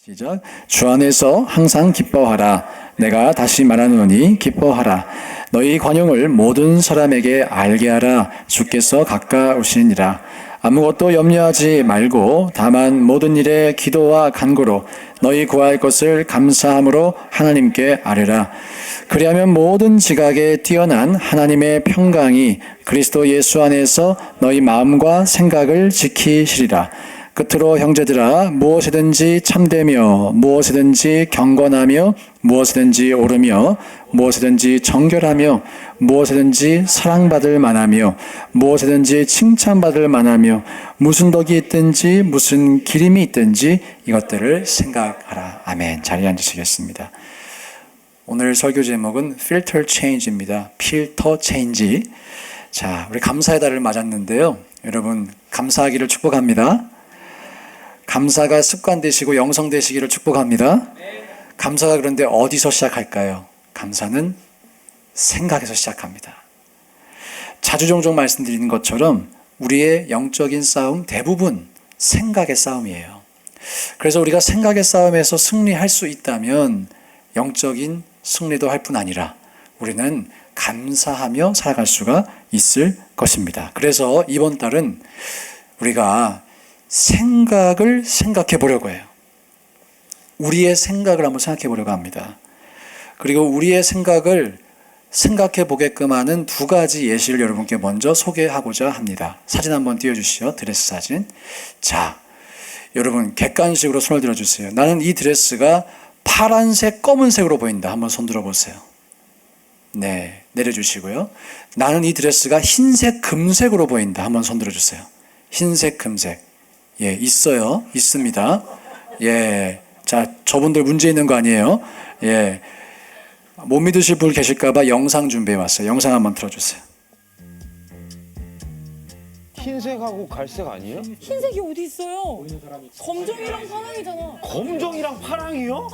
시작. 주 안에서 항상 기뻐하라. 내가 다시 말하노니 기뻐하라. 너희 관용을 모든 사람에게 알게 하라. 주께서 가까우시니라. 아무것도 염려하지 말고 다만 모든 일에 기도와 간구로 너희 구할 것을 감사함으로 하나님께 아뢰라. 그리하면 모든 지각에 뛰어난 하나님의 평강이 그리스도 예수 안에서 너희 마음과 생각을 지키시리라. 끝으로 형제들아, 무엇이든지 참되며 무엇이든지 경건하며 무엇이든지 옳으며 무엇이든지 정결하며 무엇이든지 사랑받을 만하며 무엇이든지 칭찬받을 만하며 무슨 덕이 있든지 무슨 기림이 있든지 이것들을 생각하라. 아멘. 자리에 앉으시겠습니다. 오늘 설교 제목은 필터 체인지입니다. 필터 체인지. 자, 우리 감사의 달을 맞았는데요. 여러분, 감사하기를 축복합니다. 감사가 습관 되시고 영성 되시기를 축복합니다. 감사가 그런데 어디서 시작할까요? 감사는 생각에서 시작합니다. 자주 종종 말씀드리는 것처럼 우리의 영적인 싸움 대부분 생각의 싸움이에요. 그래서 우리가 생각의 싸움에서 승리할 수 있다면 영적인 승리도 할 뿐 아니라 우리는 감사하며 살아갈 수가 있을 것입니다. 그래서 이번 달은 우리가 생각을 생각해 보려고 해요. 우리의 생각을 한번 생각해 보려고 합니다. 그리고 우리의 생각을 생각해 보게끔 하는 두 가지 예시를 여러분께 먼저 소개하고자 합니다. 사진 한번 띄워주시죠. 드레스 사진. 자, 여러분 객관식으로 손을 들어주세요. 나는 이 드레스가 파란색, 검은색으로 보인다. 한번 손 들어보세요. 네, 내려주시고요. 나는 이 드레스가 흰색, 금색으로 보인다. 한번 손 들어주세요. 흰색, 금색. 예, 있어요. 있습니다. 예. 자, 저분들 문제 있는 거 아니에요? 예. 못 믿으실 분 계실까봐 영상 준비해 왔어요. 영상 한번 틀어주세요. 흰색하고 갈색 아니에요? 흰색이 어디 있어요? 검정이랑 파랑이잖아. 검정이랑 파랑이요?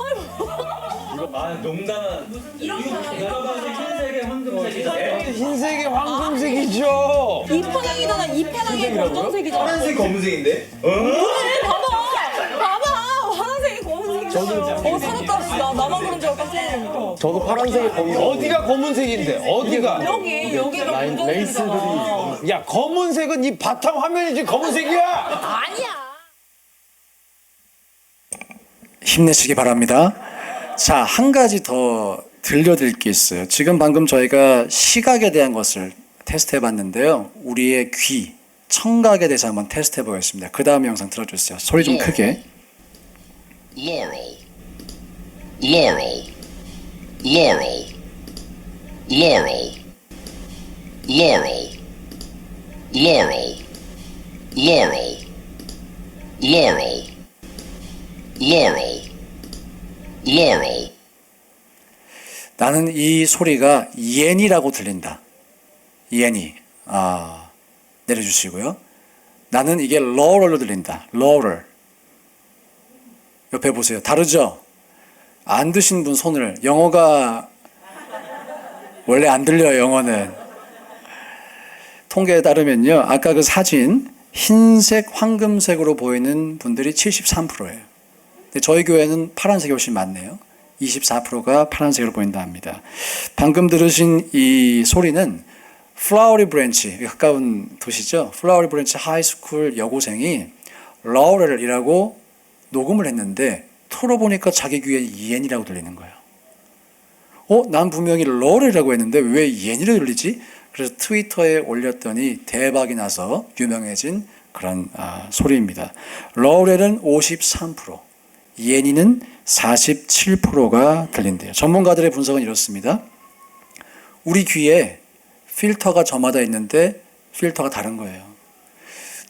여러 가지 흰색의 황금색이잖아요. 흰색이 황금색이죠. 이 파랑이잖아. 이 파랑이 검정색이잖아. 파란색 검은색인데? 그래, 봐봐. 파란색이 검은색이잖아. 살았다. 나만 그런 줄 알고 깜짝 놀랐어. 저도 파란색이 검은색. 어디가 검은색인데? 어디가? 여기가 검정색이잖아. 야, 검은색은 이 바탕 화면이지 검은색이야. 아니야. 힘내시기 바랍니다. 자, 한 가지 더 들려드릴 게 있어요. 지금 방금 저희가 시각에 대한 것을 테스트해 봤는데요. 우리의 귀, 청각에 대해서 한번 테스트해 보겠습니다. 그 다음 영상 들어주세요. 소리 좀 크게. Laurel, Laurel, Laurel, Laurel, Laurel, Laurel, Laurel, Laurel, Laurel, Laurel. 나는 이 소리가 예니라고 들린다. 예니. 내려주시고요. 나는 이게 러럴로 들린다. 러럴. 옆에 보세요. 다르죠? 안 드신 분 손을. 영어가 원래 안 들려요. 영어는. 통계에 따르면요. 아까 그 사진 흰색, 황금색으로 보이는 분들이 73%예요. 근데 저희 교회는 파란색이 훨씬 많네요. 24%가 파란색으로 보인다 합니다. 방금 들으신 이 소리는 플라워리 브랜치, 가까운 도시죠. 플라워리 브랜치 하이스쿨 여고생이 러럴이라고 녹음을 했는데 틀어보니까 자기 귀에 예니라고 들리는 거예요. 난 분명히 러럴이라고 했는데 왜 예니로 들리지? 그래서 트위터에 올렸더니 대박이 나서 유명해진 그런 소리입니다. 러럴은 53%, 예니는 47%가 들린대요. 전문가들의 분석은 이렇습니다. 우리 귀에 필터가 저마다 있는데 필터가 다른 거예요.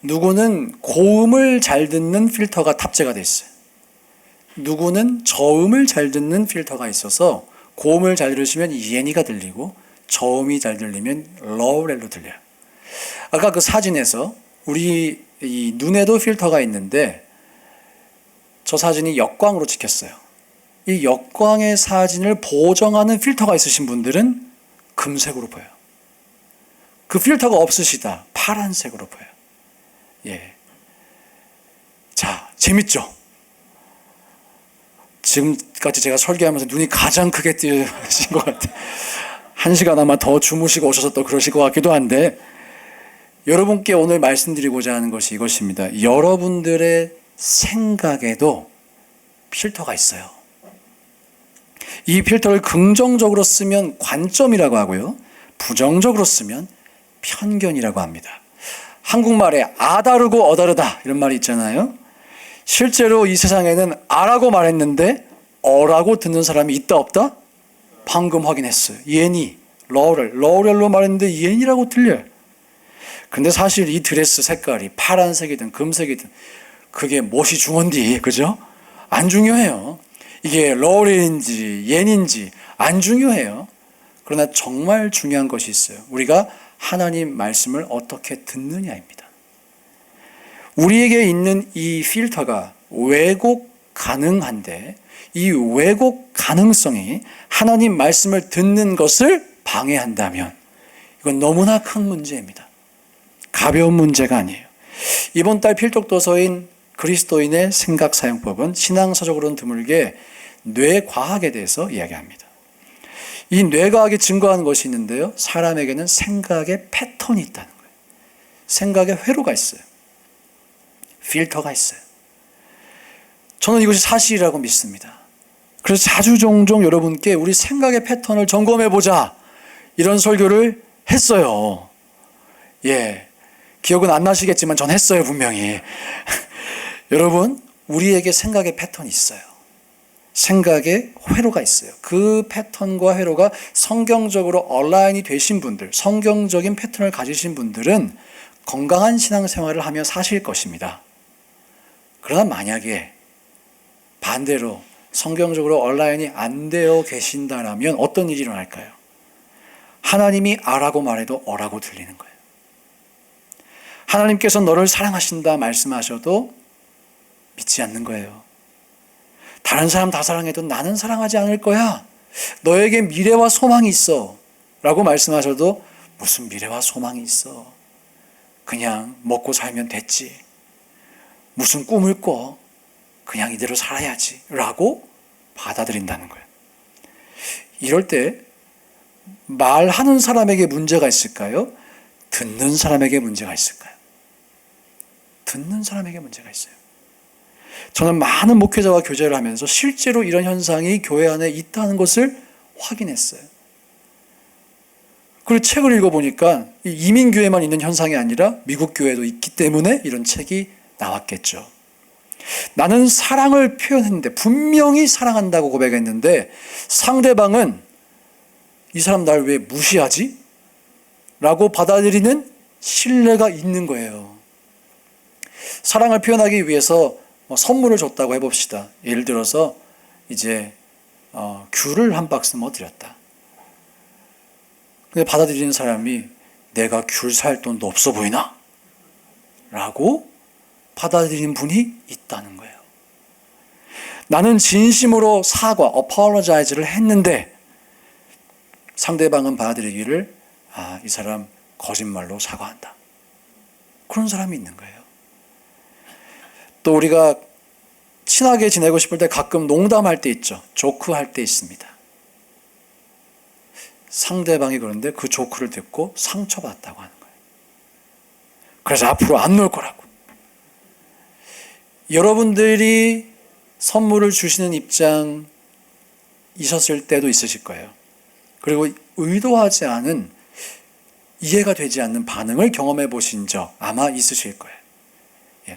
누구는 고음을 잘 듣는 필터가 탑재가 돼 있어요. 누구는 저음을 잘 듣는 필터가 있어서 고음을 잘 들으시면 예니가 들리고 저음이 잘 들리면 러렐로 들려요. 아까 그 사진에서 우리 이 눈에도 필터가 있는데 저 사진이 역광으로 찍혔어요. 이 역광의 사진을 보정하는 필터가 있으신 분들은 금색으로 보여요. 그 필터가 없으시다. 파란색으로 보여요. 예. 자, 재밌죠? 지금까지 제가 설교하면서 눈이 가장 크게 뜨신 것 같아요. 1시간 아마 더 주무시고 오셔서 또 그러실 것 같기도 한데, 여러분께 오늘 말씀드리고자 하는 것이 이것입니다. 여러분들의 생각에도 필터가 있어요. 이 필터를 긍정적으로 쓰면 관점이라고 하고요, 부정적으로 쓰면 편견이라고 합니다. 한국말에 아다르고 어다르다 이런 말이 있잖아요. 실제로 이 세상에는 아라고 말했는데 어라고 듣는 사람이 있다 없다? 방금 확인했어요. 예니, 러렐로 말했는데 예니라고 들려요. 근데 사실 이 드레스 색깔이 파란색이든 금색이든 그게 무엇이 중요한디, 그죠? 안 중요해요. 이게 러렐인지 예니인지 안 중요해요. 그러나 정말 중요한 것이 있어요. 우리가 하나님 말씀을 어떻게 듣느냐입니다. 우리에게 있는 이 필터가 왜곡 가능한데, 이 왜곡 가능성이 하나님 말씀을 듣는 것을 방해한다면 이건 너무나 큰 문제입니다. 가벼운 문제가 아니에요. 이번 달 필독도서인 그리스도인의 생각사용법은 신앙서적으로는 드물게 뇌과학에 대해서 이야기합니다. 이 뇌과학이 증거하는 것이 있는데요, 사람에게는 생각의 패턴이 있다는 거예요. 생각의 회로가 있어요. 필터가 있어요. 저는 이것이 사실이라고 믿습니다. 그래서 자주 종종 여러분께 우리 생각의 패턴을 점검해보자 이런 설교를 했어요. 예, 기억은 안 나시겠지만 전 했어요, 분명히. 여러분, 우리에게 생각의 패턴이 있어요. 생각의 회로가 있어요. 그 패턴과 회로가 성경적으로 얼라인이 되신 분들, 성경적인 패턴을 가지신 분들은 건강한 신앙생활을 하며 사실 것입니다. 그러나 만약에 반대로 성경적으로 얼라인이 안 되어 계신다면 어떤 일이 일어날까요? 하나님이 아라고 말해도 어라고 들리는 거예요. 하나님께서 너를 사랑하신다 말씀하셔도 믿지 않는 거예요. 다른 사람 다 사랑해도 나는 사랑하지 않을 거야. 너에게 미래와 소망이 있어 라고 말씀하셔도 무슨 미래와 소망이 있어. 그냥 먹고 살면 됐지. 무슨 꿈을 꿔. 그냥 이대로 살아야지 라고 받아들인다는 거예요. 이럴 때 말하는 사람에게 문제가 있을까요? 듣는 사람에게 문제가 있을까요? 듣는 사람에게 문제가 있어요. 저는 많은 목회자와 교제를 하면서 실제로 이런 현상이 교회 안에 있다는 것을 확인했어요. 그리고 책을 읽어보니까 이민교회만 있는 현상이 아니라 미국 교회도 있기 때문에 이런 책이 나왔겠죠. 나는 사랑을 표현했는데, 분명히 사랑한다고 고백했는데 상대방은 이 사람 날 왜 무시하지? 라고 받아들이는 신뢰가 있는 거예요. 사랑을 표현하기 위해서 선물을 줬다고 해봅시다. 예를 들어서 이제 귤을 한 박스 드렸다. 근데 받아들이는 사람이 내가 귤 살 돈도 없어 보이나? 라고 받아들이는 분이 있다는 거예요. 나는 진심으로 apologize를 했는데 상대방은 받아들이기를 이 사람 거짓말로 사과한다. 그런 사람이 있는 거예요. 또 우리가 친하게 지내고 싶을 때 가끔 농담할 때 있죠. 조크할 때 있습니다. 상대방이 그런데 그 조크를 듣고 상처받았다고 하는 거예요. 그래서 앞으로 안 놀 거라고. 여러분들이 선물을 주시는 입장이셨을 때도 있으실 거예요. 그리고 의도하지 않은, 이해가 되지 않는 반응을 경험해 보신 적 아마 있으실 거예요.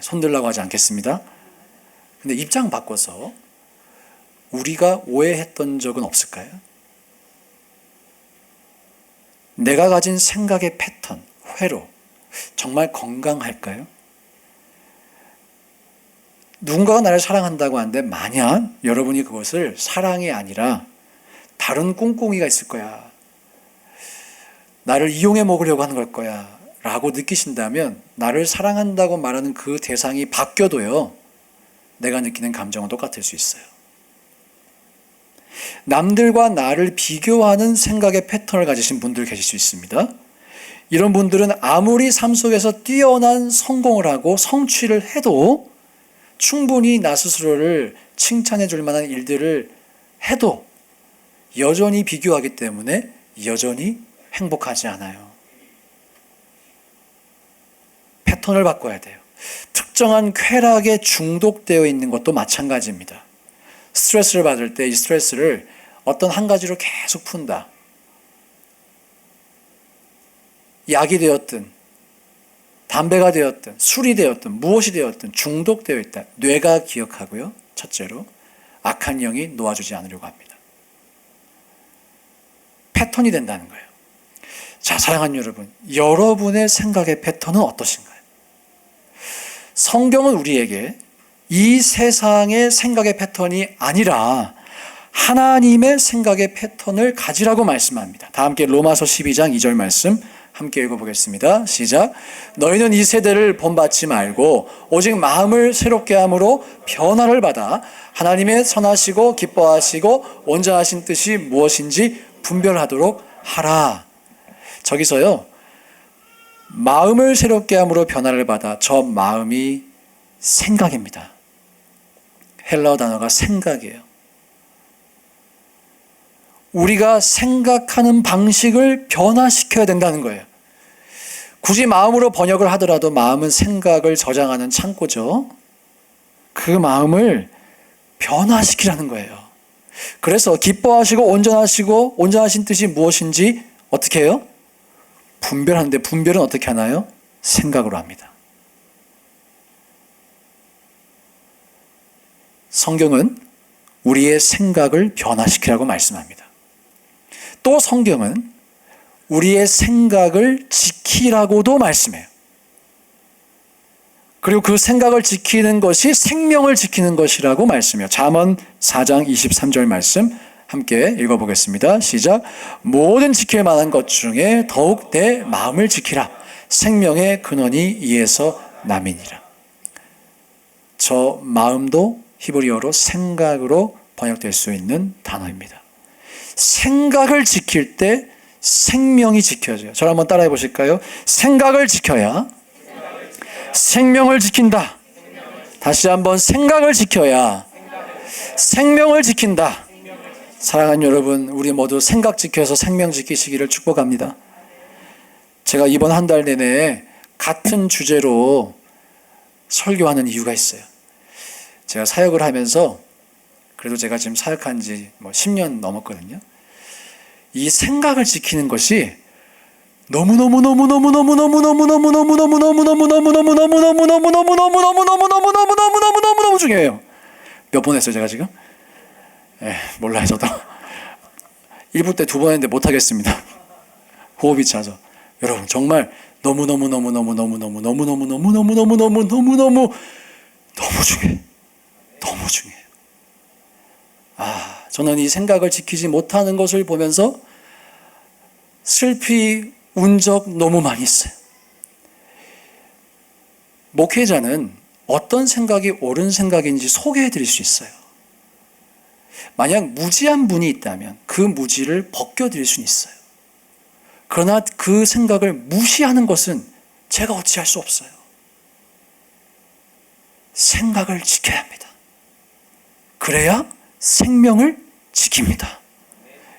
손 들라고 하지 않겠습니다. 근데 입장 바꿔서 우리가 오해했던 적은 없을까요? 내가 가진 생각의 패턴, 회로, 정말 건강할까요? 누군가가 나를 사랑한다고 하는데 만약 여러분이 그것을 사랑이 아니라 다른 꿍꿍이가 있을 거야, 나를 이용해 먹으려고 하는 걸 거야 라고 느끼신다면 나를 사랑한다고 말하는 그 대상이 바뀌어도요, 내가 느끼는 감정은 똑같을 수 있어요. 남들과 나를 비교하는 생각의 패턴을 가지신 분들 계실 수 있습니다. 이런 분들은 아무리 삶 속에서 뛰어난 성공을 하고 성취를 해도 충분히 나 스스로를 칭찬해 줄 만한 일들을 해도 여전히 비교하기 때문에 여전히 행복하지 않아요. 패턴을 바꿔야 돼요. 특정한 쾌락에 중독되어 있는 것도 마찬가지입니다. 스트레스를 받을 때 이 스트레스를 어떤 한 가지로 계속 푼다. 약이 되었든 담배가 되었든 술이 되었든 무엇이 되었든 중독되어 있다. 뇌가 기억하고요. 첫째로 악한 영이 놓아주지 않으려고 합니다. 패턴이 된다는 거예요. 자, 사랑하는 여러분, 여러분의 생각의 패턴은 어떠신가요? 성경은 우리에게 이 세상의 생각의 패턴이 아니라 하나님의 생각의 패턴을 가지라고 말씀합니다. 다 함께 로마서 12장 2절 말씀 함께 읽어보겠습니다. 시작. 너희는 이 세대를 본받지 말고 오직 마음을 새롭게 함으로 변화를 받아 하나님의 선하시고 기뻐하시고 온전하신 뜻이 무엇인지 분별하도록 하라. 저기서요, 마음을 새롭게 함으로 변화를 받아, 저 마음이 생각입니다. 헬라어 단어가 생각이에요. 우리가 생각하는 방식을 변화시켜야 된다는 거예요. 굳이 마음으로 번역을 하더라도 마음은 생각을 저장하는 창고죠. 그 마음을 변화시키라는 거예요. 그래서 기뻐하시고 온전하시고 온전하신 뜻이 무엇인지 어떻게 해요? 분별하는데, 분별은 어떻게 하나요? 생각으로 합니다. 성경은 우리의 생각을 변화시키라고 말씀합니다. 또 성경은 우리의 생각을 지키라고도 말씀해요. 그리고 그 생각을 지키는 것이 생명을 지키는 것이라고 말씀해요. 잠언 4장 23절 말씀 함께 읽어보겠습니다. 시작. 모든 지킬 만한 것 중에 더욱 내 마음을 지키라. 생명의 근원이 이에서 남이니라. 저 마음도 히브리어로 생각으로 번역될 수 있는 단어입니다. 생각을 지킬 때 생명이 지켜져요. 저를 한번 따라해 보실까요? 생각을 지켜야 생명을 지킨다. 다시 한번, 생각을 지켜야 생명을 지킨다. 사랑하는 여러분, 우리 모두 생각 지켜서 생명 지키시기를 축복합니다. 제가 이번 한 달 내내 같은 주제로 설교하는 이유가 있어요. 제가 사역을 하면서, 그래도 제가 지금 사역한 지 10년 넘었거든요. 이 생각을 지키는 것이 너무너무 중요해요. 몇 번 했어요, 제가 지금? 몰라요, 저도. 1부 때 2번 했는데 못하겠습니다. 호흡이 차서. 여러분, 정말 너무 중요해요. 너무 중요해요. 저는 이 생각을 지키지 못하는 것을 보면서 슬피 운 적 너무 많이 있어요. 목회자는 어떤 생각이 옳은 생각인지 소개해 드릴 수 있어요. 만약 무지한 분이 있다면 그 무지를 벗겨드릴 수는 있어요. 그러나 그 생각을 무시하는 것은 제가 어찌할 수 없어요. 생각을 지켜야 합니다. 그래야 생명을 지킵니다.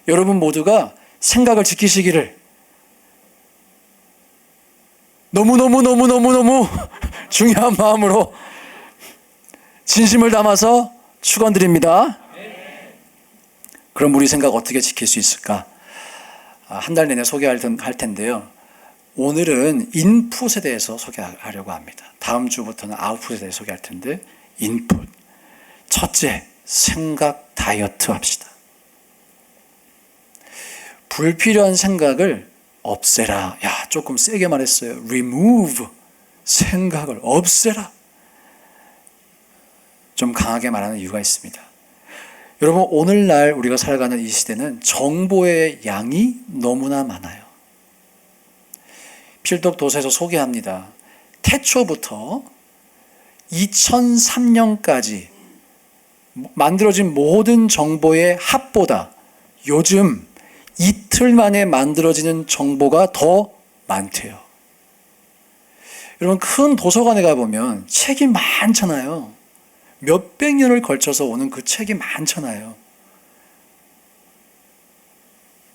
여러분 모두가 생각을 지키시기를 너무너무 중요한 마음으로 진심을 담아서 축원드립니다. 그럼 우리 생각 어떻게 지킬 수 있을까? 한 달 내내 소개할 텐데요. 오늘은 인풋에 대해서 소개하려고 합니다. 다음 주부터는 아웃풋에 대해서 소개할 텐데, 인풋. 첫째, 생각 다이어트 합시다. 불필요한 생각을 없애라. 야, 조금 세게 말했어요. remove. 생각을 없애라. 좀 강하게 말하는 이유가 있습니다. 여러분, 오늘날 우리가 살아가는 이 시대는 정보의 양이 너무나 많아요. 필독도서에서 소개합니다. 태초부터 2003년까지 만들어진 모든 정보의 합보다 요즘 이틀 만에 만들어지는 정보가 더 많대요. 여러분, 큰 도서관에 가보면 책이 많잖아요. 몇백 년을 걸쳐서 오는 그 책이 많잖아요.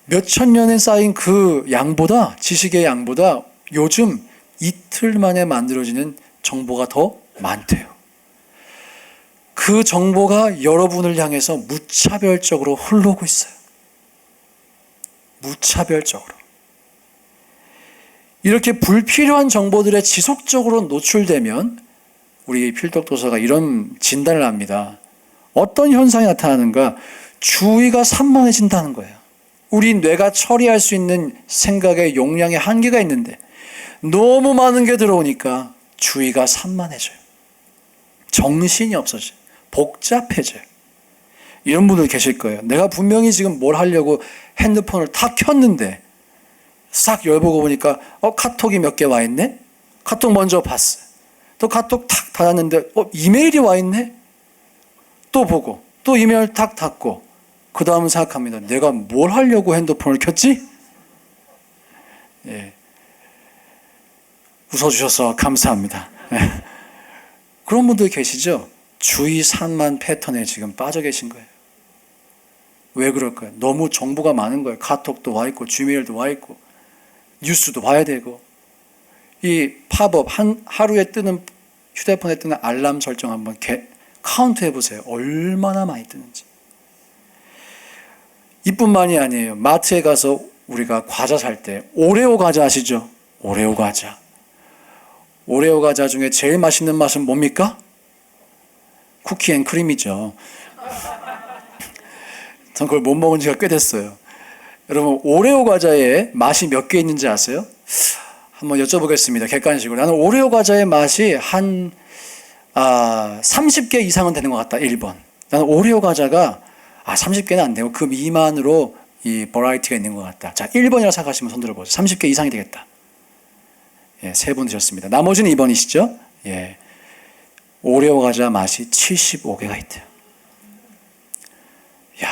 몇천 년에 쌓인 그 양보다, 지식의 양보다 요즘 이틀 만에 만들어지는 정보가 더 많대요. 그 정보가 여러분을 향해서 무차별적으로 흘러오고 있어요. 무차별적으로. 이렇게 불필요한 정보들에 지속적으로 노출되면 우리 필독도서가 이런 진단을 합니다. 어떤 현상이 나타나는가? 주의가 산만해진다는 거예요. 우리 뇌가 처리할 수 있는 생각의 용량의 한계가 있는데 너무 많은 게 들어오니까 주의가 산만해져요. 정신이 없어져요. 복잡해져요. 이런 분들 계실 거예요. 내가 분명히 지금 뭘 하려고 핸드폰을 탁 켰는데 싹 열보고 보니까 카톡이 몇 개 와 있네? 카톡 먼저 봤어요. 또 카톡 탁 닫았는데 이메일이 와 있네? 또 보고 또 이메일 탁 닫고 그 다음은 생각합니다. 내가 뭘 하려고 핸드폰을 켰지? 예. 웃어주셔서 감사합니다. 예. 그런 분들 계시죠? 주의 산만 패턴에 지금 빠져 계신 거예요. 왜 그럴까요? 너무 정보가 많은 거예요. 카톡도 와 있고 지메일도 와 있고 뉴스도 봐야 되고 이 팝업 하루에 뜨는 휴대폰에 뜨는 알람 설정 한번 카운트 해보세요. 얼마나 많이 뜨는지. 이뿐만이 아니에요. 마트에 가서 우리가 과자 살 때 오레오 과자 아시죠? 오레오 과자. 오레오 과자 중에 제일 맛있는 맛은 뭡니까? 쿠키 앤 크림이죠. 전 그걸 못 먹은 지가 꽤 됐어요. 여러분 오레오 과자에 맛이 몇 개 있는지 아세요? 한번 여쭤보겠습니다. 객관식으로. 나는 오레오 과자의 맛이 한 30개 이상은 되는 것 같다. 1번. 나는 오레오 과자가 30개는 안 되고 그 미만으로 이 버라이티가 있는 것 같다. 자, 1번이라고 생각하시면 손 들어보세요. 30개 이상이 되겠다. 예, 3분 드셨습니다. 나머지는 2번이시죠? 예. 오레오 과자 맛이 75개가 있대요. 야,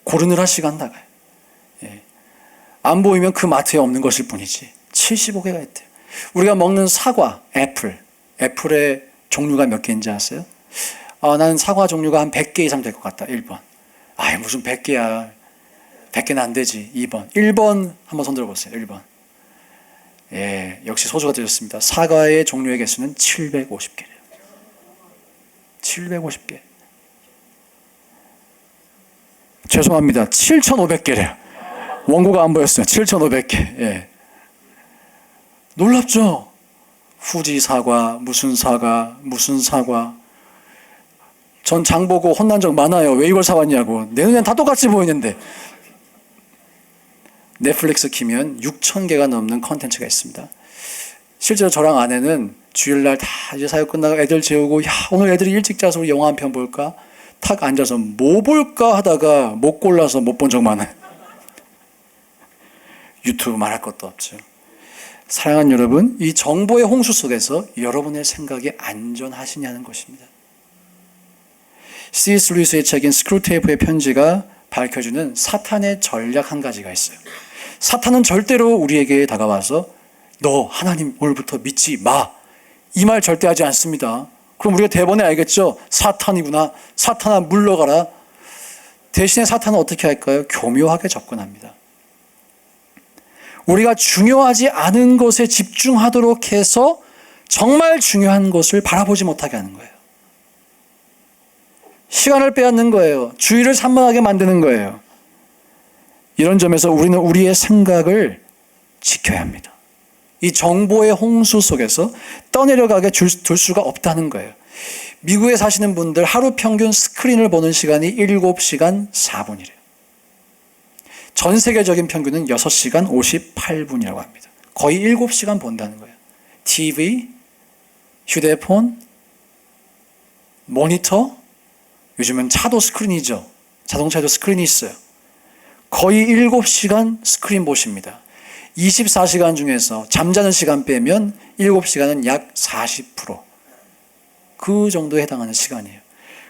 고르느라 시간 나가요. 예. 안 보이면 그 마트에 없는 것일 뿐이지. 75개가 있대요. 우리가 먹는 사과, 애플의 종류가 몇 개인지 아세요? 나는 사과 종류가 한 100개 이상 될 것 같다. 1번. 무슨 100개야. 100개는 안 되지. 2번. 1번 한번 손 들어보세요. 1번. 예, 역시 소주가 되셨습니다. 사과의 종류의 개수는 750개래요. 750개. 죄송합니다. 7,500개래요. 원고가 안 보였어요. 7,500개. 예. 놀랍죠? 후지 사과, 무슨 사과, 무슨 사과. 전 장 보고 혼난 적 많아요. 왜 이걸 사왔냐고. 내 눈엔 다 똑같이 보이는데. 넷플릭스 키면 6,000개가 넘는 컨텐츠가 있습니다. 실제로 저랑 아내는 주일날 다 이제 사역 끝나고 애들 재우고 오늘 애들이 일찍 자서 우리 영화 한 편 볼까? 탁 앉아서 뭐 볼까 하다가 못 골라서 못 본 적 많아요. 유튜브 말할 것도 없죠. 사랑하는 여러분, 이 정보의 홍수 속에서 여러분의 생각이 안전하시냐는 것입니다. C.S. 루이스의 책인 스크루테이프의 편지가 밝혀주는 사탄의 전략 한 가지가 있어요. 사탄은 절대로 우리에게 다가와서 너 하나님 오늘부터 믿지 마. 이 말 절대 하지 않습니다. 그럼 우리가 대번에 알겠죠? 사탄이구나. 사탄아 물러가라. 대신에 사탄은 어떻게 할까요? 교묘하게 접근합니다. 우리가 중요하지 않은 것에 집중하도록 해서 정말 중요한 것을 바라보지 못하게 하는 거예요. 시간을 빼앗는 거예요. 주의를 산만하게 만드는 거예요. 이런 점에서 우리는 우리의 생각을 지켜야 합니다. 이 정보의 홍수 속에서 떠내려가게 둘 수가 없다는 거예요. 미국에 사시는 분들 하루 평균 스크린을 보는 시간이 7시간 4분이래요. 전 세계적인 평균은 6시간 58분이라고 합니다. 거의 7시간 본다는 거예요. TV, 휴대폰, 모니터, 요즘은 차도 스크린이죠. 자동차에도 스크린이 있어요. 거의 7시간 스크린 보십니다. 24시간 중에서 잠자는 시간 빼면 7시간은 약 40%. 그 정도에 해당하는 시간이에요.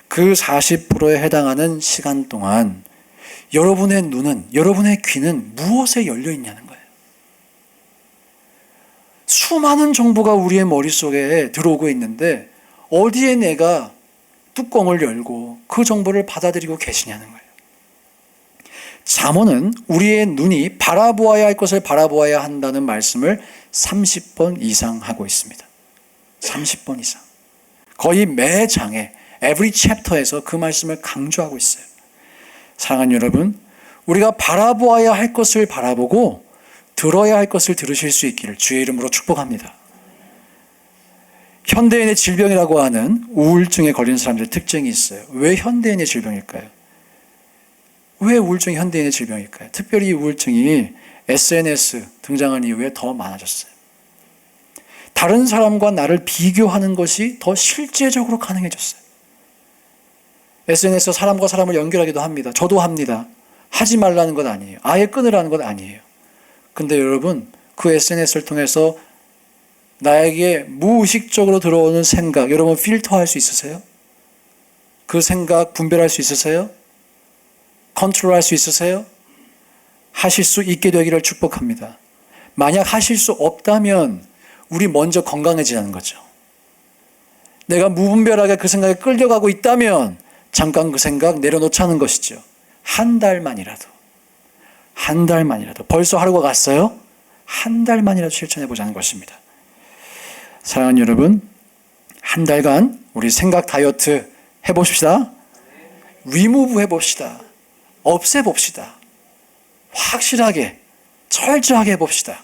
그 40%에 해당하는 시간 동안 여러분의 눈은, 여러분의 귀는 무엇에 열려 있냐는 거예요. 수많은 정보가 우리의 머릿속에 들어오고 있는데 어디에 내가 뚜껑을 열고 그 정보를 받아들이고 계시냐는 거예요. 잠언은 우리의 눈이 바라보아야 할 것을 바라보아야 한다는 말씀을 30번 이상 하고 있습니다. 30번 이상. 거의 매 장에 every chapter에서 그 말씀을 강조하고 있어요. 사랑하는 여러분, 우리가 바라보아야 할 것을 바라보고 들어야 할 것을 들으실 수 있기를 주의 이름으로 축복합니다. 현대인의 질병이라고 하는 우울증에 걸린 사람들의 특징이 있어요. 왜 현대인의 질병일까요? 왜 우울증이 현대인의 질병일까요? 특별히 이 우울증이 SNS 등장한 이후에 더 많아졌어요. 다른 사람과 나를 비교하는 것이 더 실제적으로 가능해졌어요. SNS에서 사람과 사람을 연결하기도 합니다. 저도 합니다. 하지 말라는 것 아니에요. 아예 끊으라는 것 아니에요. 근데 여러분, 그 SNS를 통해서 나에게 무의식적으로 들어오는 생각, 여러분 필터할 수 있으세요? 그 생각 분별할 수 있으세요? 컨트롤할 수 있으세요? 하실 수 있게 되기를 축복합니다. 만약 하실 수 없다면 우리 먼저 건강해지자는 거죠. 내가 무분별하게 그 생각에 끌려가고 있다면 잠깐 그 생각 내려놓자는 것이죠. 한 달만이라도 벌써 하루가 갔어요? 한 달만이라도 실천해 보자는 것입니다. 사랑하는 여러분, 한 달간 우리 생각 다이어트 해봅시다. 리무브 해봅시다. 없애봅시다. 확실하게 철저하게 해봅시다.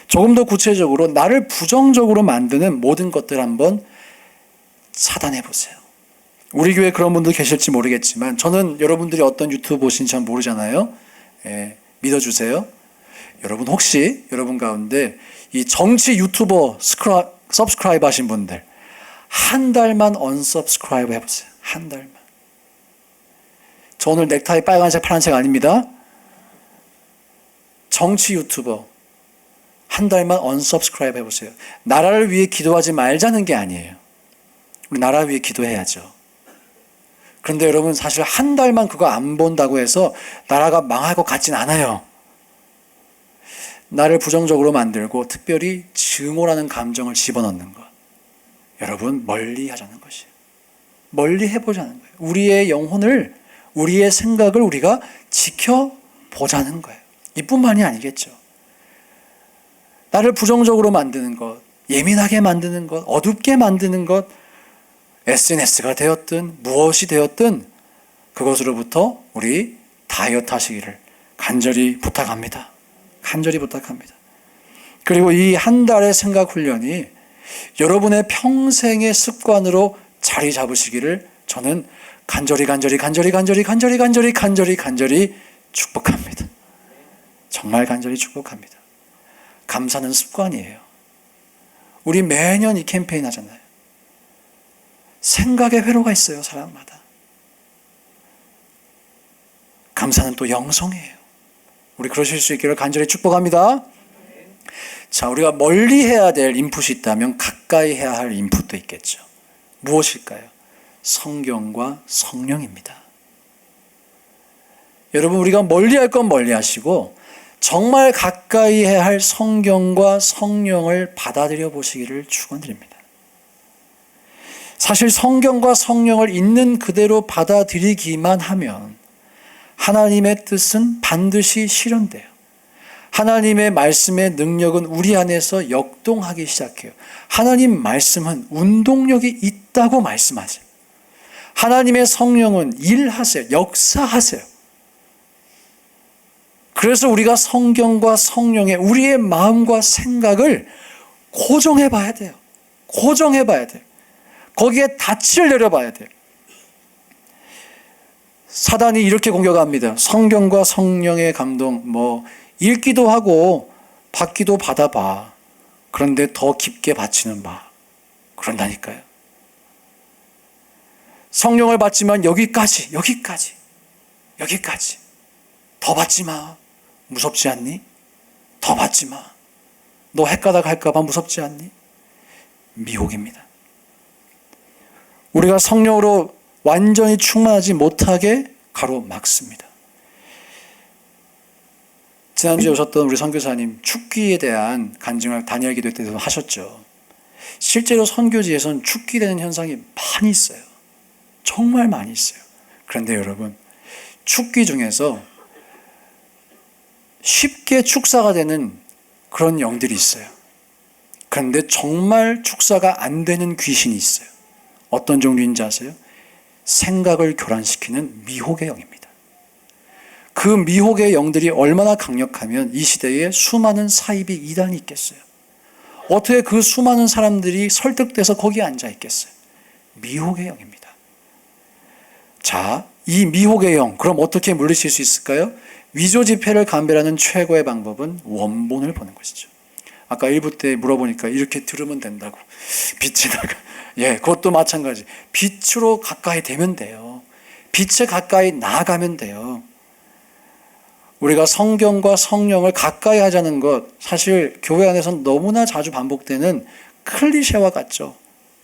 조금 더 구체적으로 나를 부정적으로 만드는 모든 것들 한번 차단해 보세요. 우리 교회에 그런 분들 계실지 모르겠지만 저는 여러분들이 어떤 유튜브 보시는지 잘 모르잖아요. 믿어주세요. 여러분 혹시 여러분 가운데 이 정치 유튜버 서브스크라이브 하신 분들 한 달만 언서브스크라이브 해보세요. 한 달만. 저 오늘 넥타이 빨간색 파란색 아닙니다. 정치 유튜버 한 달만 언서브스크라이브 해보세요. 나라를 위해 기도하지 말자는 게 아니에요. 우리 나라 위해 기도해야죠. 그런데 여러분 사실 한 달만 그거 안 본다고 해서 나라가 망할 것 같진 않아요. 나를 부정적으로 만들고 특별히 증오라는 감정을 집어넣는 것. 여러분 멀리 하자는 것이에요. 멀리 해보자는 거예요. 우리의 영혼을 우리의 생각을 우리가 지켜보자는 거예요. 이뿐만이 아니겠죠. 나를 부정적으로 만드는 것, 예민하게 만드는 것, 어둡게 만드는 것, SNS가 되었든 무엇이 되었든 그것으로부터 우리 다이어트 하시기를 간절히 부탁합니다. 간절히 부탁합니다. 그리고 이 한 달의 생각 훈련이 여러분의 평생의 습관으로 자리 잡으시기를 저는 간절히 축복합니다. 정말 간절히 축복합니다. 감사는 습관이에요. 우리 매년 이 캠페인 하잖아요. 생각의 회로가 있어요, 사람마다. 감사는 또 영성이에요. 우리 그러실 수 있기를 간절히 축복합니다. 자, 우리가 멀리 해야 될 인풋이 있다면 가까이 해야 할 인풋도 있겠죠. 무엇일까요? 성경과 성령입니다. 여러분, 우리가 멀리 할 건 멀리 하시고 정말 가까이 해야 할 성경과 성령을 받아들여 보시기를 축원드립니다. 사실 성경과 성령을 있는 그대로 받아들이기만 하면 하나님의 뜻은 반드시 실현돼요. 하나님의 말씀의 능력은 우리 안에서 역동하기 시작해요. 하나님 말씀은 운동력이 있다고 말씀하세요. 하나님의 성령은 일하세요. 역사하세요. 그래서 우리가 성경과 성령의 우리의 마음과 생각을 고정해 봐야 돼요. 고정해 봐야 돼요. 거기에 닻을 내려봐야 돼요. 사단이 이렇게 공격합니다. 성경과 성령의 감동, 읽기도 하고 받기도 받아봐. 그런데 더 깊게 받지는 마. 그런다니까요. 성령을 받지만 여기까지. 더 받지 마. 무섭지 않니? 더 받지 마. 너 헷가닥 할까봐 무섭지 않니? 미혹입니다. 우리가 성령으로 완전히 충만하지 못하게 가로막습니다. 지난주에 오셨던 우리 선교사님 축기에 대한 간증을 다니엘 기도 때도 하셨죠. 실제로 선교지에서는 축기되는 현상이 많이 있어요. 정말 많이 있어요. 그런데 여러분, 축귀 중에서 쉽게 축사가 되는 그런 영들이 있어요. 그런데 정말 축사가 안 되는 귀신이 있어요. 어떤 종류인지 아세요? 생각을 교란시키는 미혹의 영입니다. 그 미혹의 영들이 얼마나 강력하면 이 시대에 수많은 사이비 이단이 있겠어요. 어떻게 그 수많은 사람들이 설득돼서 거기에 앉아 있겠어요? 미혹의 영입니다. 자, 이 미혹의 영, 그럼 어떻게 물리칠 수 있을까요? 위조지폐를 감별하는 최고의 방법은 원본을 보는 것이죠. 아까 1부 때 물어보니까 이렇게 들으면 된다고. 빛에다가. 예, 그것도 마찬가지. 빛으로 가까이 되면 돼요. 빛에 가까이 나아가면 돼요. 우리가 성경과 성령을 가까이 하자는 것, 사실 교회 안에서는 너무나 자주 반복되는 클리셰와 같죠.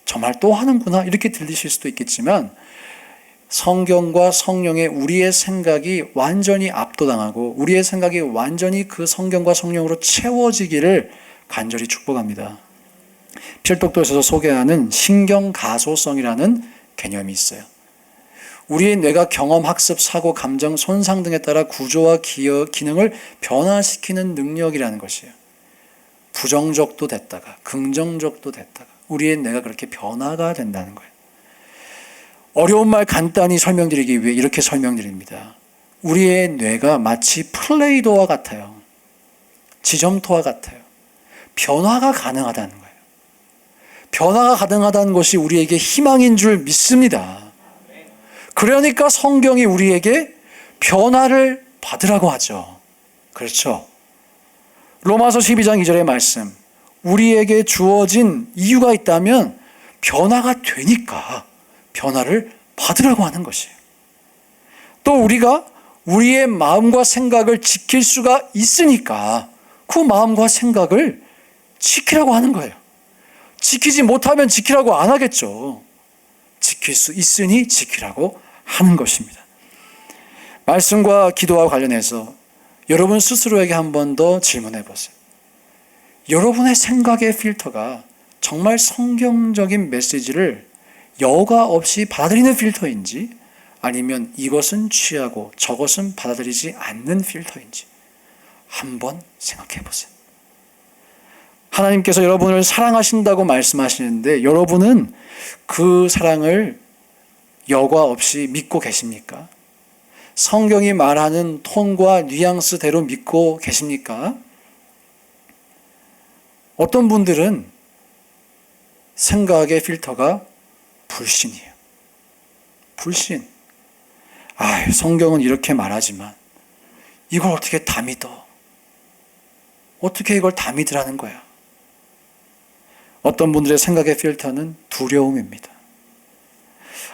정말 또 하는구나 이렇게 들리실 수도 있겠지만, 성경과 성령의 우리의 생각이 완전히 압도당하고 우리의 생각이 완전히 그 성경과 성령으로 채워지기를 간절히 축복합니다. 필독도에서 소개하는 신경가소성이라는 개념이 있어요. 우리의 뇌가 경험, 학습, 사고, 감정, 손상 등에 따라 구조와 기능을 변화시키는 능력이라는 것이에요. 부정적도 됐다가 긍정적도 됐다가 우리의 뇌가 그렇게 변화가 된다는 거예요. 어려운 말 간단히 설명드리기 위해 이렇게 설명드립니다. 우리의 뇌가 마치 플레이도와 같아요. 지점토와 같아요. 변화가 가능하다는 거예요. 변화가 가능하다는 것이 우리에게 희망인 줄 믿습니다. 그러니까 성경이 우리에게 변화를 받으라고 하죠. 그렇죠? 로마서 12장 2절의 말씀, 우리에게 주어진 이유가 있다면 변화가 되니까 변화를 받으라고 하는 것이에요. 또 우리가 우리의 마음과 생각을 지킬 수가 있으니까 그 마음과 생각을 지키라고 하는 거예요. 지키지 못하면 지키라고 안 하겠죠. 지킬 수 있으니 지키라고 하는 것입니다. 말씀과 기도와 관련해서 여러분 스스로에게 한 번 더 질문해 보세요. 여러분의 생각의 필터가 정말 성경적인 메시지를 여과 없이 받아들이는 필터인지, 아니면 이것은 취하고 저것은 받아들이지 않는 필터인지 한번 생각해 보세요. 하나님께서 여러분을 사랑하신다고 말씀하시는데 여러분은 그 사랑을 여과 없이 믿고 계십니까? 성경이 말하는 톤과 뉘앙스대로 믿고 계십니까? 어떤 분들은 생각의 필터가 불신이에요. 불신. 성경은 이렇게 말하지만 이걸 어떻게 다 믿어? 어떻게 이걸 다 믿으라는 거야? 어떤 분들의 생각의 필터는 두려움입니다.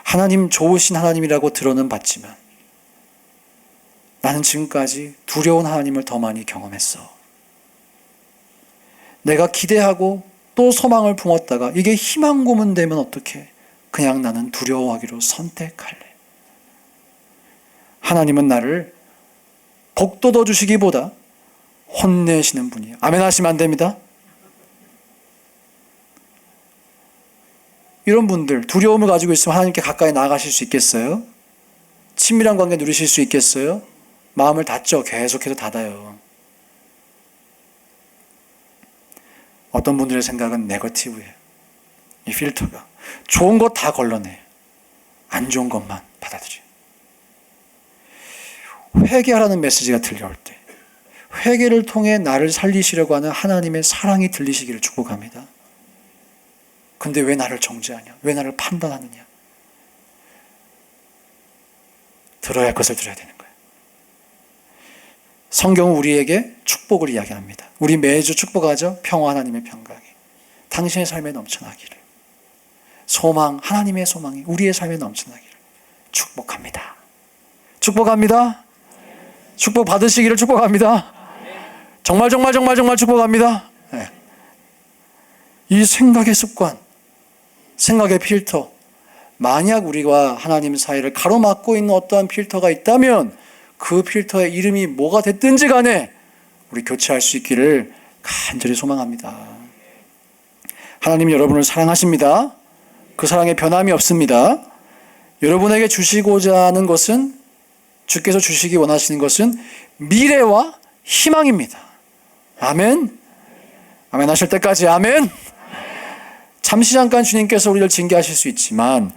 하나님 좋으신 하나님이라고 들어는 봤지만 나는 지금까지 두려운 하나님을 더 많이 경험했어. 내가 기대하고 또 소망을 품었다가 이게 희망 고문되면 어떡해? 그냥 나는 두려워하기로 선택할래. 하나님은 나를 복돋워 주시기보다 혼내시는 분이에요. 아멘 하시면 안 됩니다. 이런 분들 두려움을 가지고 있으면 하나님께 가까이 나아가실 수 있겠어요? 친밀한 관계 누리실 수 있겠어요? 마음을 닫죠. 계속해서 닫아요. 어떤 분들의 생각은 네거티브예요. 이 필터가 좋은 것 다 걸러내요. 안 좋은 것만 받아들여요. 회개하라는 메시지가 들려올 때 회개를 통해 나를 살리시려고 하는 하나님의 사랑이 들리시기를 축복합니다. 근데 왜 나를 정죄하냐? 왜 나를 판단하느냐? 들어야 할 것을 들어야 되는 거예요. 성경은 우리에게 축복을 이야기합니다. 우리 매주 축복하죠? 평화 하나님의 평강이 당신의 삶에 넘쳐나기를, 소망 하나님의 소망이 우리의 삶에 넘쳐나기를 축복합니다. 축복합니다. 축복 받으시기를 축복합니다. 정말 축복합니다. 네. 이 생각의 습관, 생각의 필터, 만약 우리와 하나님 사이를 가로막고 있는 어떠한 필터가 있다면 그 필터의 이름이 뭐가 됐든지 간에 우리 교체할 수 있기를 간절히 소망합니다. 하나님 여러분을 사랑하십니다. 그 사랑에 변함이 없습니다. 여러분에게 주시고자 하는 것은, 주께서 주시기 원하시는 것은 미래와 희망입니다. 아멘. 아멘 하실 때까지 아멘. 잠시 잠깐 주님께서 우리를 징계하실 수 있지만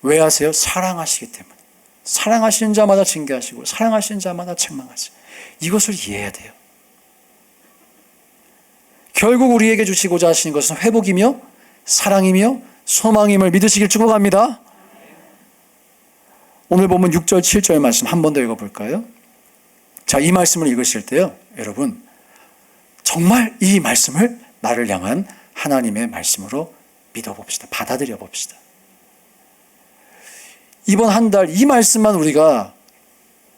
왜 하세요? 사랑하시기 때문에. 사랑하시는 자마다 징계하시고 사랑하시는 자마다 책망하시고, 이것을 이해해야 돼요. 결국 우리에게 주시고자 하시는 것은 회복이며 사랑이며 소망임을 믿으시길 축복합니다. 오늘 보면 6절 7절 말씀 한 번 더 읽어볼까요? 자, 이 말씀을 읽으실 때요, 여러분 정말 이 말씀을 나를 향한 하나님의 말씀으로 믿어봅시다. 받아들여 봅시다. 이번 한 달 이 말씀만 우리가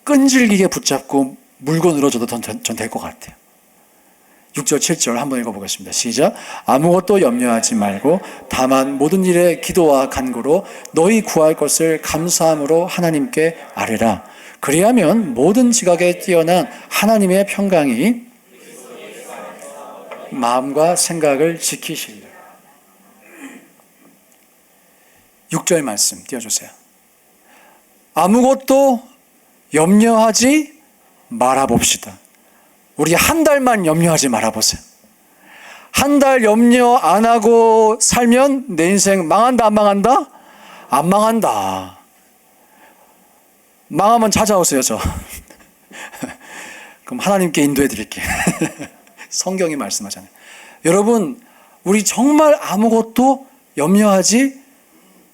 끈질기게 붙잡고 물고 늘어져도 전 될 것 같아요. 6절 7절 한번 읽어보겠습니다. 시작. 아무것도 염려하지 말고 다만 모든 일에 기도와 간구로 너희 구할 것을 감사함으로 하나님께 아뢰라. 그리하면 모든 지각에 뛰어난 하나님의 평강이 마음과 생각을 지키시리라. 6절 말씀 띄워주세요. 아무것도 염려하지 말아봅시다. 우리 한 달만 염려하지 말아보세요. 한 달 염려 안 하고 살면 내 인생 망한다, 안 망한다? 안 망한다. 망하면 찾아오세요, 저. 그럼 하나님께 인도해 드릴게요. 성경이 말씀하잖아요. 여러분, 우리 정말 아무것도 염려하지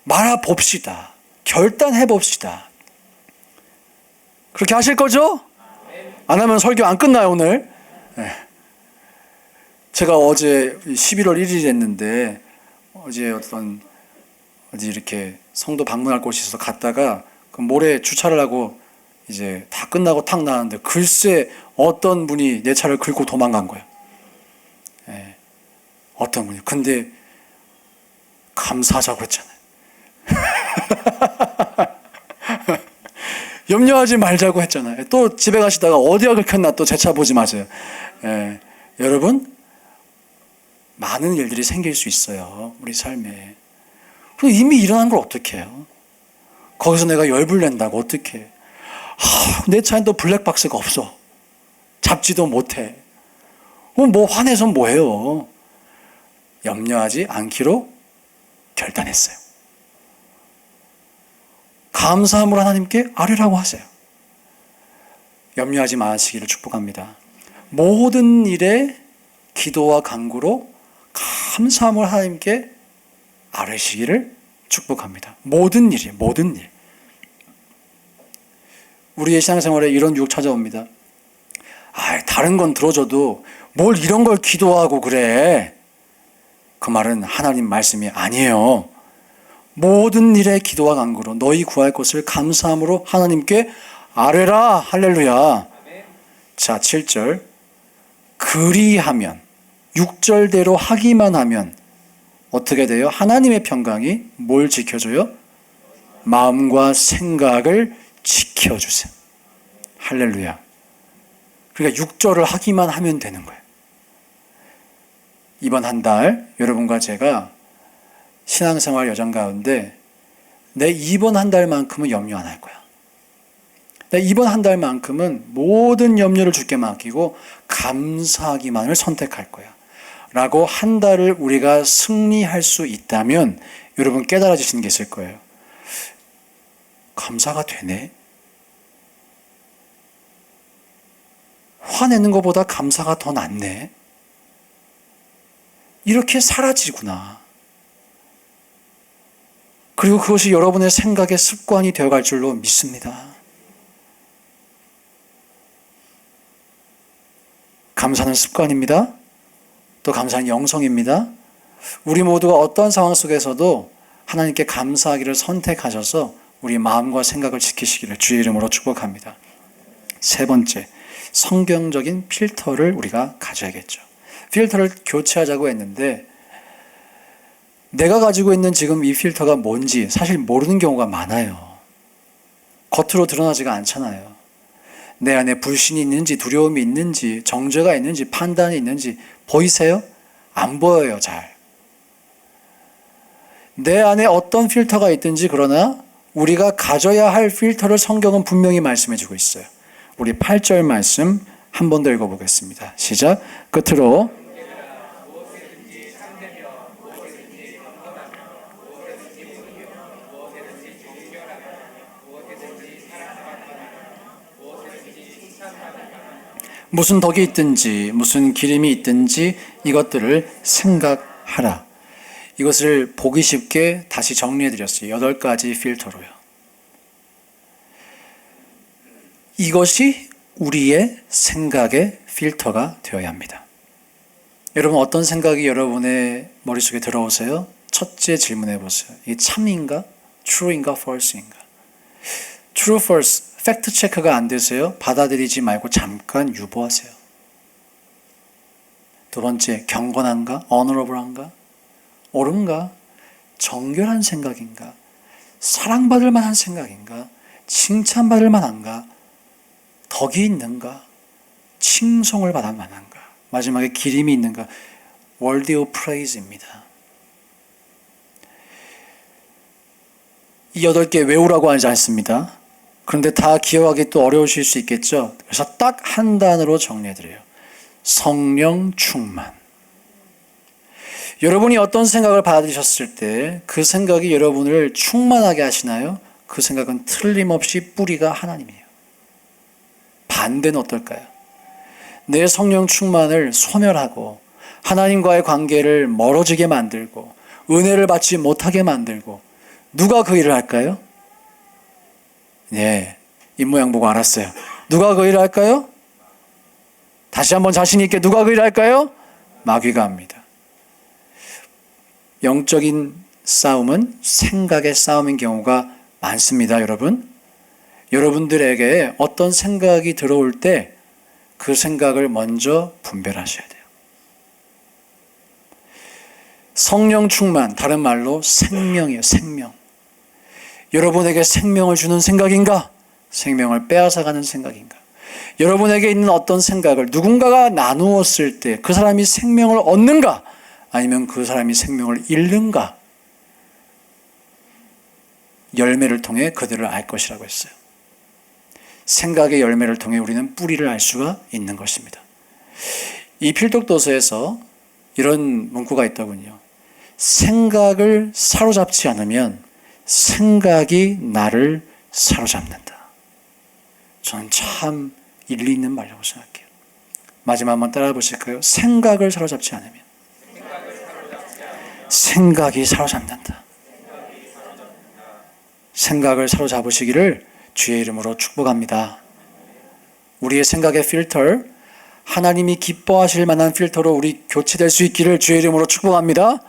말아봅시다. 결단해 봅시다. 그렇게 하실 거죠? 안 하면 설교 안 끝나요, 오늘. 네. 제가 어제 11월 1일이 됐는데, 어제 어디 이렇게 성도 방문할 곳이 있어서 갔다가, 그 모레 주차를 하고 이제 다 끝나고 탁 나왔는데, 글쎄 어떤 분이 내 차를 긁고 도망간 거예요. 네. 어떤 분이. 근데 감사하자고 했잖아요. 염려하지 말자고 했잖아요. 또 집에 가시다가 어디가 긁혔나 또 제 차 보지 마세요. 예. 여러분, 많은 일들이 생길 수 있어요, 우리 삶에. 그럼 이미 일어난 걸 어떻게 해요? 거기서 내가 열불 낸다고 어떻게 해? 내 차엔 또 블랙박스가 없어. 잡지도 못해. 그럼 뭐 화내서 뭐해요? 염려하지 않기로 결단했어요. 감사함으로 하나님께 아뢰라고 하세요. 염려하지 마시기를 축복합니다. 모든 일에 기도와 간구로 감사함으로 하나님께 아뢰시기를 축복합니다. 모든 일이에요. 모든 일. 우리의 신앙생활에 이런 유혹 찾아옵니다. 다른 건 들어줘도 뭘 이런 걸 기도하고 그래. 그 말은 하나님 말씀이 아니에요. 모든 일에 기도와 간구로 너희 구할 것을 감사함으로 하나님께 아뢰라. 할렐루야. 자, 7절. 그리하면, 6절대로 하기만 하면 어떻게 돼요? 하나님의 평강이 뭘 지켜줘요? 마음과 생각을 지켜주세요. 할렐루야. 그러니까 6절을 하기만 하면 되는 거예요. 이번 한 달 여러분과 제가 신앙생활 여정 가운데 내 이번 한 달만큼은 염려 안 할 거야. 내 이번 한 달만큼은 모든 염려를 주께 맡기고 감사하기만을 선택할 거야. 라고 한 달을 우리가 승리할 수 있다면 여러분 깨달아지시는 게 있을 거예요. 감사가 되네. 화내는 것보다 감사가 더 낫네. 이렇게 사라지구나. 그리고 그것이 여러분의 생각의 습관이 되어갈 줄로 믿습니다. 감사는 습관입니다. 또 감사는 영성입니다. 우리 모두가 어떤 상황 속에서도 하나님께 감사하기를 선택하셔서 우리 마음과 생각을 지키시기를 주의 이름으로 축복합니다. 세 번째, 성경적인 필터를 우리가 가져야겠죠. 필터를 교체하자고 했는데 내가 가지고 있는 지금 이 필터가 뭔지 사실 모르는 경우가 많아요. 겉으로 드러나지가 않잖아요. 내 안에 불신이 있는지 두려움이 있는지 정죄가 있는지 판단이 있는지 보이세요? 안 보여요, 잘. 내 안에 어떤 필터가 있든지 그러나 우리가 가져야 할 필터를 성경은 분명히 말씀해 주고 있어요. 우리 8절 말씀 한 번 더 읽어보겠습니다. 시작. 끝으로 무슨 덕이 있든지 무슨 기림이 있든지 이것들을 생각하라. 이것을 보기 쉽게 다시 정리해 드렸어요. 8가지 필터로요. 이것이 우리의 생각의 필터가 되어야 합니다. 여러분 어떤 생각이 여러분의 머릿속에 들어오세요? 첫째 질문해 보세요. 이게 참인가? true인가? false인가? true, false, 팩트 체크가 안 되세요? 받아들이지 말고 잠깐 유보하세요. 두 번째, 경건한가? honorable한가? 옳은가? 정결한 생각인가? 사랑받을 만한 생각인가? 칭찬받을 만한가? 덕이 있는가? 칭송을 받을 만한가? 마지막에 기림이 있는가? worthy of praise입니다. 이 8개 외우라고 하지 않습니다. 그런데 다 기억하기 또 어려우실 수 있겠죠. 그래서 딱 한 단어로 정리해드려요. 성령 충만. 여러분이 어떤 생각을 받아들이셨을 때 그 생각이 여러분을 충만하게 하시나요? 그 생각은 틀림없이 뿌리가 하나님이에요. 반대는 어떨까요? 내 성령 충만을 소멸하고 하나님과의 관계를 멀어지게 만들고 은혜를 받지 못하게 만들고 누가 그 일을 할까요? 네, 입모양 보고 알았어요. 누가 그 일을 할까요? 다시 한번 자신 있게 누가 그 일을 할까요? 마귀가 합니다. 영적인 싸움은 생각의 싸움인 경우가 많습니다, 여러분. 여러분들에게 어떤 생각이 들어올 때 그 생각을 먼저 분별하셔야 돼요. 성령 충만, 다른 말로 생명이에요, 생명. 여러분에게 생명을 주는 생각인가? 생명을 빼앗아가는 생각인가? 여러분에게 있는 어떤 생각을 누군가가 나누었을 때 그 사람이 생명을 얻는가? 아니면 그 사람이 생명을 잃는가? 열매를 통해 그들을 알 것이라고 했어요. 생각의 열매를 통해 우리는 뿌리를 알 수가 있는 것입니다. 이 필독도서에서 이런 문구가 있더군요. 생각을 사로잡지 않으면 생각이 나를 사로잡는다. 저는 참 일리 있는 말이라고 생각해요. 마지막 한번 따라 보실까요? 생각을 사로잡지 않으면 생각이 사로잡는다. 생각을 사로잡으시기를 주의 이름으로 축복합니다. 우리의 생각의 필터, 하나님이 기뻐하실 만한 필터로 우리 교체될 수 있기를 주의 이름으로 축복합니다.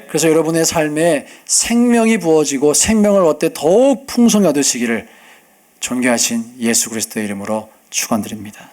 그래서 여러분의 삶에 생명이 부어지고 생명을 얻되 더욱 풍성히 얻으시기를 존귀하신 예수 그리스도의 이름으로 축원드립니다.